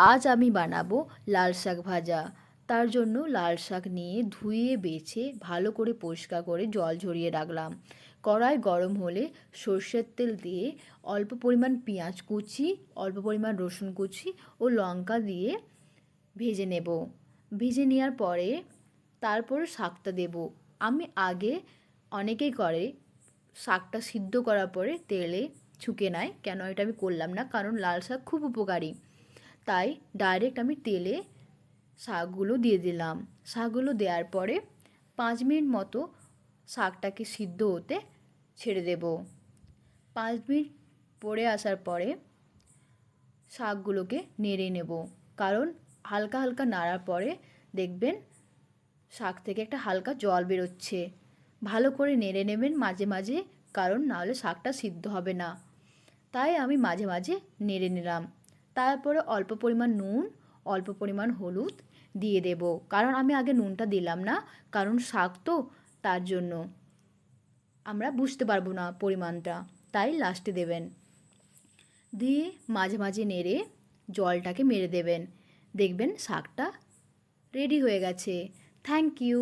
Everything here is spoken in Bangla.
আজ আমি বানাবো লাল শাক ভাজা। তার জন্য লাল শাক নিয়ে ধুয়ে বেছে ভালো করে পরিষ্কার করে জল ঝরিয়ে রাখলাম। কড়াই গরম হলে সর্ষের তেল দিয়ে অল্প পরিমাণ পেঁয়াজ কুচি, অল্প পরিমাণ রসুন কুচি ও লঙ্কা দিয়ে ভেজে নেব। ভেজে নেওয়ার পরে তারপর শাকটা দেব। আমি আগে অনেকেই করে শাকটা সিদ্ধ করার পরে তেলে ছুঁকে নেয়, কেন এটা আমি করলাম না, কারণ লাল শাক খুব উপকারী। তাই ডাইরেক্ট আমি তেলে শাকগুলো দিয়ে দিলাম। শাকগুলো দেওয়ার পরে 5 মিনিট মতো শাকটাকে সিদ্ধ হতে ছেড়ে দেব। 5 মিনিট পরে আসার পরে শাকগুলোকে নেড়ে নেব, কারণ হালকা হালকা নাড়ার পরে দেখবেন শাক থেকে একটা হালকা জল বেরোচ্ছে। ভালো করে নেড়ে নেবেন মাঝে মাঝে, কারণ নাহলে শাকটা সিদ্ধ হবে না। তাই আমি মাঝে মাঝে নেড়ে নিলাম। তারপরে অল্প পরিমাণ নুন, অল্প পরিমাণ হলুদ দিয়ে দেব, কারণ আমি আগে নুনটা দিলাম না, কারণ শাক তো, তার জন্য আমরা বুঝতে পারবো না পরিমাণটা, তাই লাস্টে দেবেন। দিয়ে মাঝে মাঝে নেড়ে জলটাকে মেরে দেবেন। দেখবেন শাকটা রেডি হয়ে গেছে। Thank you.